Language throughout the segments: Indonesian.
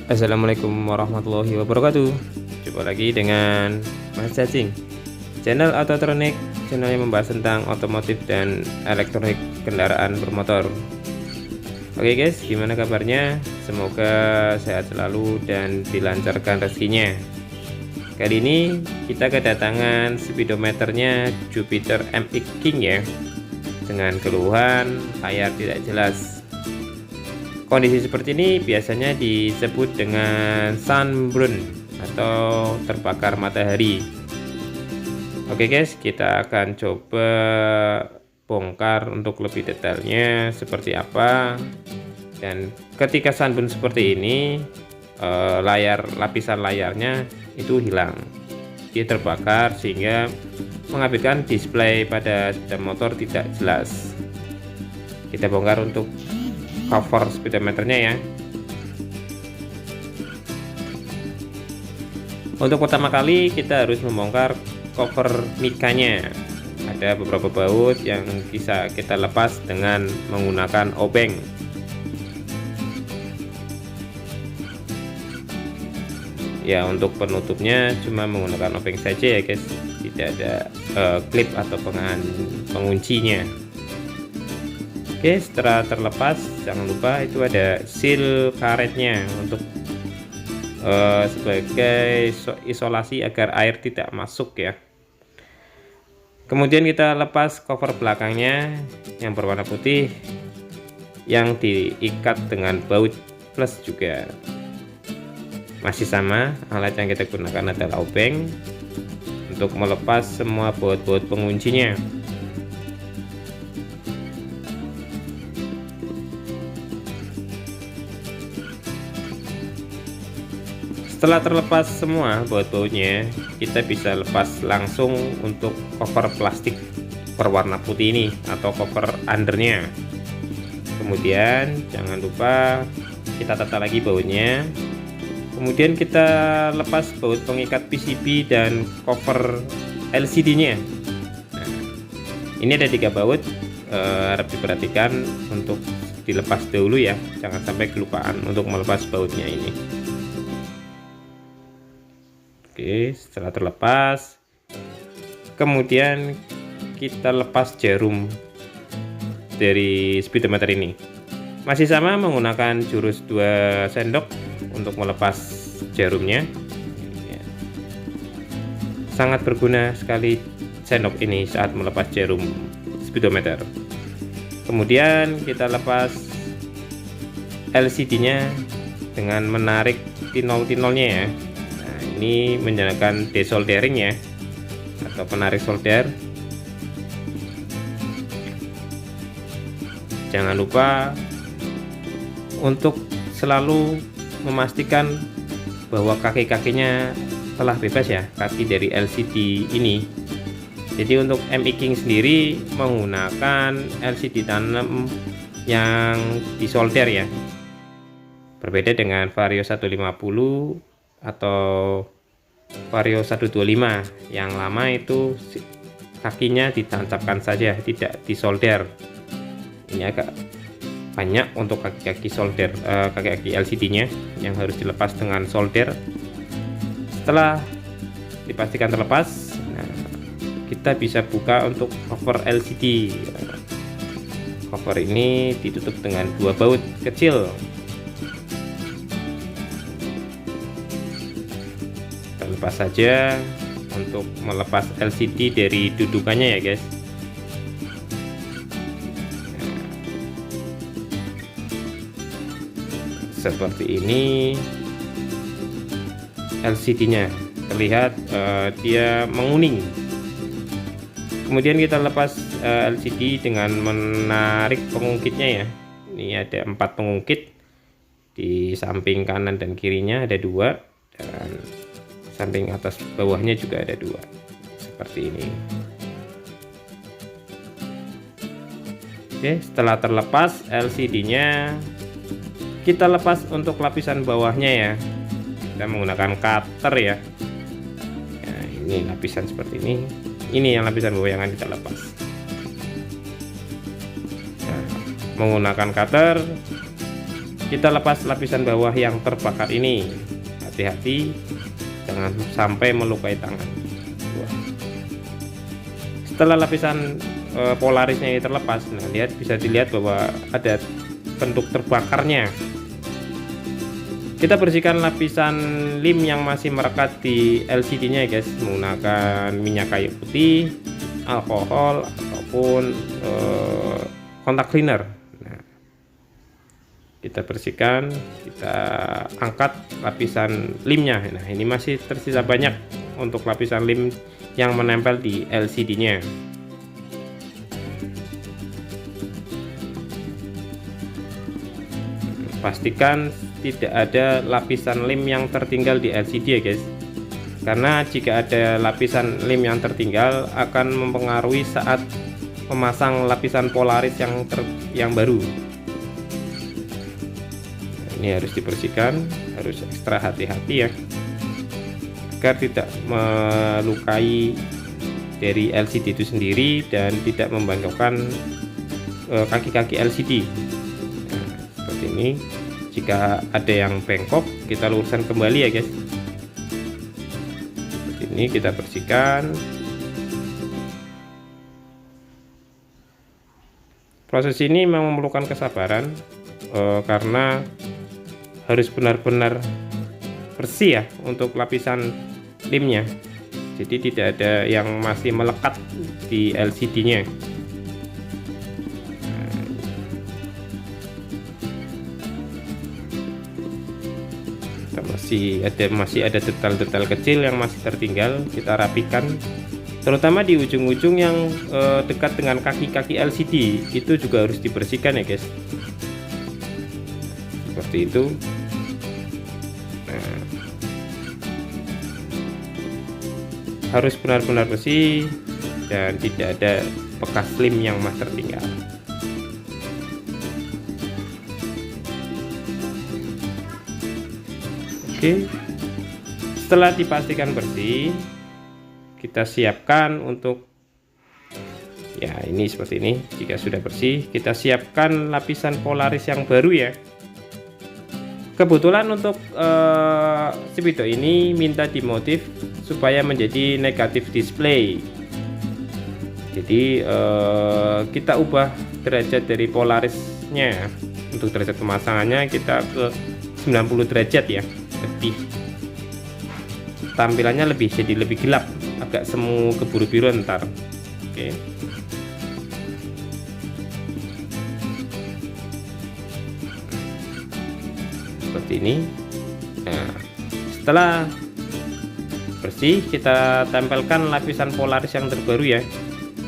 Assalamualaikum warahmatullahi wabarakatuh. Jumpa lagi dengan Mas Cacing, channel Autotronic, channel yang membahas tentang otomotif dan elektronik kendaraan bermotor. Oke guys, gimana kabarnya? Semoga sehat selalu dan dilancarkan rezekinya. Kali ini kita kedatangan speedometernya Jupiter MX King ya, dengan keluhan layar tidak jelas. Kondisi seperti ini biasanya disebut dengan sunburn atau terbakar matahari. Oke guys, kita akan coba bongkar untuk lebih detailnya seperti apa. Dan ketika sunburn seperti ini, lapisan layarnya itu hilang, dia terbakar sehingga mengakibatkan display pada sepeda motor tidak jelas. Kita bongkar untuk cover speedometernya ya. Untuk pertama kali kita harus membongkar cover mikanya. Ada beberapa baut yang bisa kita lepas dengan menggunakan obeng. Ya, untuk penutupnya cuma menggunakan obeng saja ya guys, tidak ada klip atau penguncinya. Oke, setelah terlepas jangan lupa itu ada seal karetnya untuk sebagai isolasi agar air tidak masuk ya. Kemudian kita lepas cover belakangnya yang berwarna putih yang diikat dengan baut plus juga. Masih sama, alat yang kita gunakan adalah obeng untuk melepas semua baut-baut penguncinya. Setelah terlepas semua baut-bautnya, kita bisa lepas langsung untuk cover plastik berwarna putih ini atau cover undernya. Kemudian jangan lupa kita tata lagi bautnya. Kemudian kita lepas baut pengikat PCB dan cover LCD-nya. Nah, ini ada 3 baut, harap diperhatikan untuk dilepas dahulu ya, jangan sampai kelupaan untuk melepas bautnya ini. Oke, setelah terlepas, kemudian kita lepas jarum dari speedometer ini. Masih sama menggunakan jurus 2 sendok untuk melepas jarumnya. Sangat berguna sekali sendok ini saat melepas jarum speedometer. Kemudian kita lepas LCD-nya dengan menarik tinol-tinolnya ya. Ini menyalakan desoldering ya, atau penarik solder. Jangan lupa untuk selalu memastikan bahwa kaki-kakinya telah bebas ya, kaki dari LCD ini. Jadi untuk MX King sendiri menggunakan LCD tanam yang disolder ya, berbeda dengan Vario 150 atau Vario 125 yang lama itu kakinya ditancapkan saja, tidak disolder. Ini agak banyak untuk kaki-kaki solder, kaki-kaki LCD-nya yang harus dilepas dengan solder. Setelah dipastikan terlepas, nah, kita bisa buka untuk cover LCD. Cover ini ditutup dengan 2 baut kecil. Lepas saja untuk melepas LCD dari dudukannya ya guys. Seperti ini LCD-nya terlihat dia menguning. Kemudian kita lepas LCD dengan menarik pengungkitnya ya. Ini ada 4 pengungkit, di samping kanan dan kirinya ada 2, dan samping atas bawahnya juga ada 2 seperti ini. Oke, setelah terlepas LCD-nya, kita lepas untuk lapisan bawahnya ya. Kita menggunakan cutter ya. Nah, ini lapisan seperti ini. Ini yang lapisan bawah yang akan kita lepas. Nah, menggunakan cutter kita lepas lapisan bawah yang terbakar ini. Hati-hati jangan sampai melukai tangan. Setelah lapisan polarisnya ini terlepas, nah lihat, bisa dilihat bahwa ada bentuk terbakarnya. Kita bersihkan lapisan lem yang masih merekat di LCD nya guys, menggunakan minyak kayu putih, alkohol, ataupun kontak cleaner. Nah, kita bersihkan, kita angkat lapisan lemnya. Nah, ini masih tersisa banyak untuk lapisan lem yang menempel di LCD nya. Pastikan tidak ada lapisan lem yang tertinggal di LCD ya guys, karena jika ada lapisan lem yang tertinggal akan mempengaruhi saat memasang lapisan polaris yang baru. Nah, ini harus dibersihkan, harus ekstra hati-hati ya, agar tidak melukai dari LCD itu sendiri dan tidak membengkokkan kaki-kaki LCD. Nah, seperti ini. Jika ada yang bengkok, kita luruskan kembali ya guys. Seperti ini, kita bersihkan. Proses ini memang memerlukan kesabaran, karena harus benar-benar bersih ya untuk lapisan lemnya. Jadi tidak ada yang masih melekat di LCD nya. Masih ada detail-detail kecil yang masih tertinggal, kita rapikan, terutama di ujung-ujung yang dekat dengan kaki-kaki LCD, itu juga harus dibersihkan ya guys, seperti itu. Nah, harus benar-benar bersih dan tidak ada bekas lem yang masih tertinggal. Oke, setelah dipastikan bersih, kita siapkan untuk ya ini seperti ini. Jika sudah bersih, kita siapkan lapisan polaris yang baru ya. Kebetulan untuk speedo ini minta dimodif supaya menjadi negatif display. Jadi kita ubah derajat dari polarisnya. Untuk derajat pemasangannya kita ke 90 derajat ya, lebih tampilannya jadi lebih gelap, agak semu keburu biru ntar. Oke, seperti ini. Nah, setelah bersih, kita tempelkan lapisan polaris yang terbaru ya.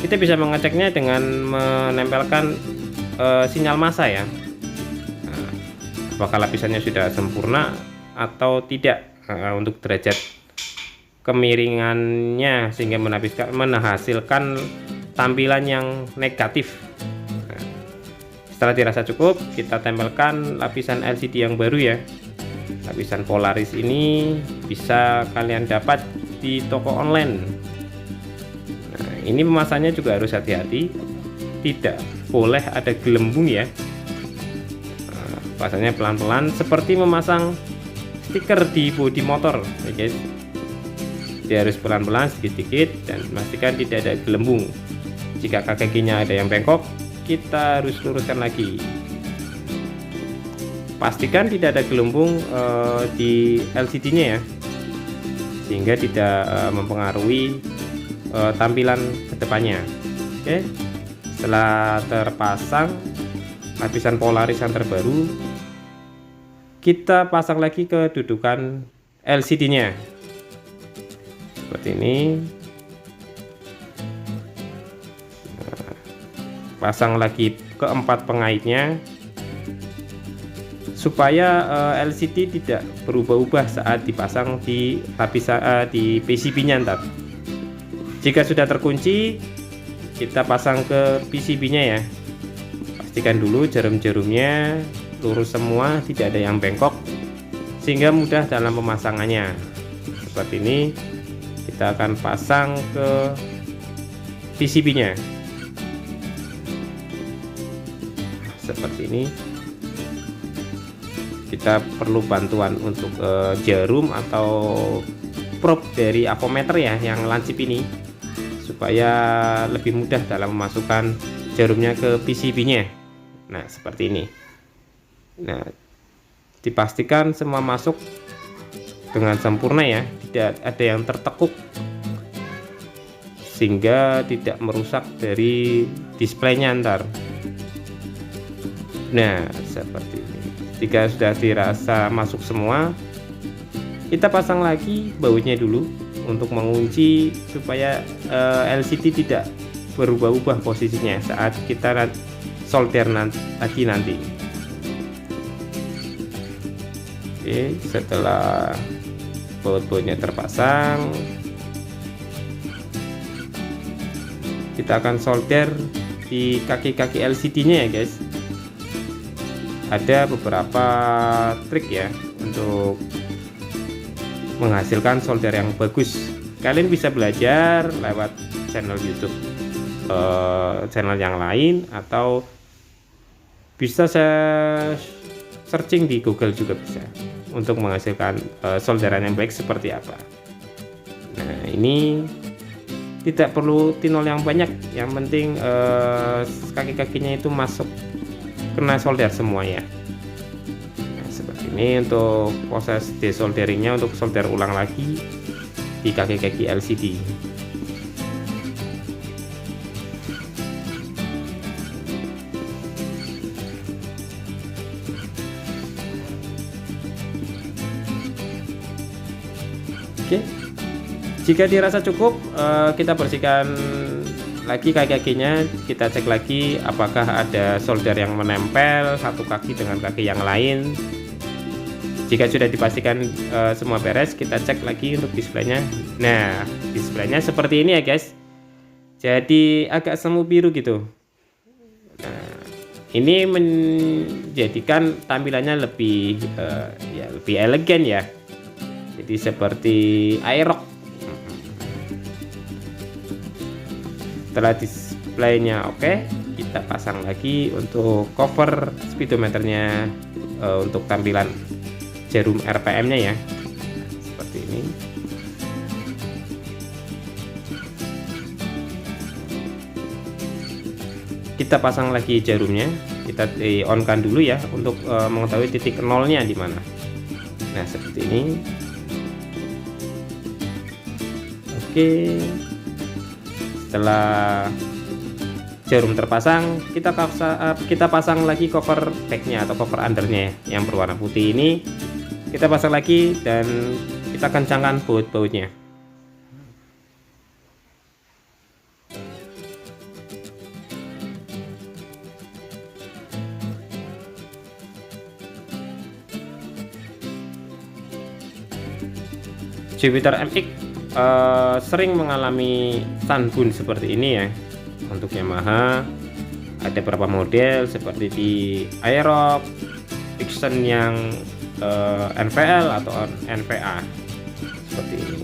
Kita bisa mengeceknya dengan menempelkan sinyal massa ya. Nah, apakah lapisannya sudah sempurna atau tidak, untuk derajat kemiringannya, sehingga menghasilkan tampilan yang negatif. Nah, setelah dirasa cukup, kita tempelkan lapisan LCD yang baru ya. Lapisan polaris ini bisa kalian dapat di toko online. Nah, ini pemasangannya juga harus hati-hati, tidak boleh ada gelembung ya. Nah, pasangnya pelan-pelan seperti memasang stiker di bodi motor ya guys. Dia harus pelan-pelan, sedikit-sedikit, dan pastikan tidak ada gelembung. Jika kakinya ada yang bengkok, kita harus luruskan lagi. Pastikan tidak ada gelembung di LCD-nya ya, sehingga tidak mempengaruhi tampilan kedepannya. Oke, setelah terpasang lapisan polaris yang terbaru, kita pasang lagi kedudukan LCD-nya seperti ini. Nah, pasang lagi keempat pengaitnya supaya LCD tidak berubah-ubah saat dipasang di lapisan di PCB-nya ntar. Jika sudah terkunci, kita pasang ke PCB-nya ya. Pastikan dulu jarum-jarumnya lurus semua, tidak ada yang bengkok, sehingga mudah dalam pemasangannya. Seperti ini, kita akan pasang ke PCB-nya seperti ini. kita perlu bantuan untuk jarum atau probe dari avometer ya yang lancip ini, supaya lebih mudah dalam memasukkan jarumnya ke PCB-nya. Nah, seperti ini. Nah, dipastikan semua masuk dengan sempurna ya, tidak ada yang tertekuk sehingga tidak merusak dari displaynya ntar. Nah, seperti ini. Jika sudah dirasa masuk semua, kita pasang lagi bautnya dulu untuk mengunci supaya LCD tidak berubah-ubah posisinya saat kita solder lagi nanti. Oke, setelah baut-bautnya terpasang, kita akan solder di kaki-kaki LCD-nya ya guys. Ada beberapa trik ya untuk menghasilkan solder yang bagus. Kalian bisa belajar lewat channel YouTube, channel yang lain, atau bisa saya searching di Google juga bisa untuk menghasilkan solderan yang baik seperti apa. Nah, ini tidak perlu tinol yang banyak, yang penting kaki-kakinya itu masuk kena solder semua ya. Nah, seperti ini untuk proses desolderingnya, untuk solder ulang lagi di kaki-kaki LCD. Oke, jika dirasa cukup, kita bersihkan lagi kaki-kakinya, kita cek lagi apakah ada solder yang menempel satu kaki dengan kaki yang lain. Jika sudah dipastikan semua beres, kita cek lagi untuk displaynya. Nah, displaynya seperti ini ya guys, jadi agak semu biru gitu. Nah, ini menjadikan tampilannya lebih lebih elegan ya, jadi seperti Aerox. Setelah displaynya oke, kita pasang lagi untuk cover speedometernya, untuk tampilan jarum RPM-nya ya, seperti ini. Kita pasang lagi jarumnya, kita on-kan dulu ya untuk mengetahui titik nolnya di mana. Nah, seperti ini. Oke. Setelah jarum terpasang, kita pasang lagi cover backnya atau cover undernya yang berwarna putih ini. Kita pasang lagi dan kita kencangkan baut-bautnya. Jupiter MX sering mengalami sunburn seperti ini ya. Untuk Yamaha ada beberapa model seperti di Aerox, Vixen yang NVL atau NVA seperti ini,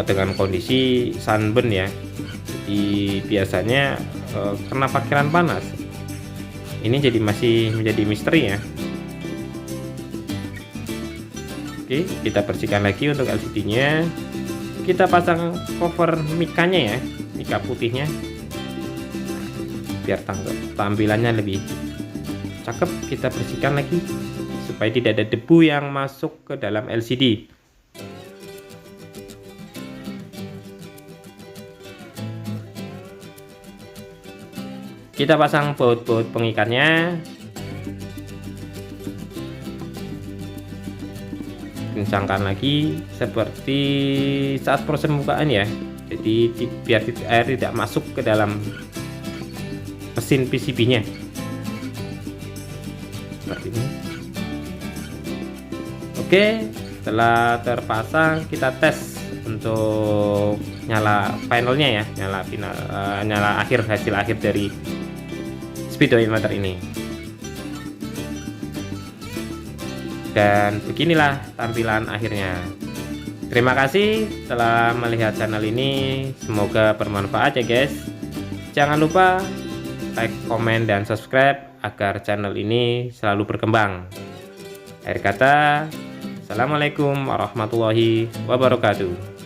dengan kondisi sunburn ya. Jadi biasanya kena pakiran panas. Ini jadi masih menjadi misteri ya. Oke, kita bersihkan lagi untuk LCD-nya. Kita pasang cover mikanya ya, mika putihnya, biar tampilannya lebih cakep. Kita bersihkan lagi supaya tidak ada debu yang masuk ke dalam LCD. Kita pasang baut-baut pengikatnya. Kencangkan lagi seperti saat proses pembukaan ya, jadi biar air tidak masuk ke dalam mesin PCB-nya seperti ini. Oke, setelah terpasang kita tes untuk nyala finalnya ya, nyala hasil akhir dari speedometer ini. Dan beginilah tampilan akhirnya. Terima kasih telah melihat channel ini, semoga bermanfaat ya guys. Jangan lupa like, komen, dan subscribe agar channel ini selalu berkembang. Akhir kata, Assalamualaikum warahmatullahi wabarakatuh.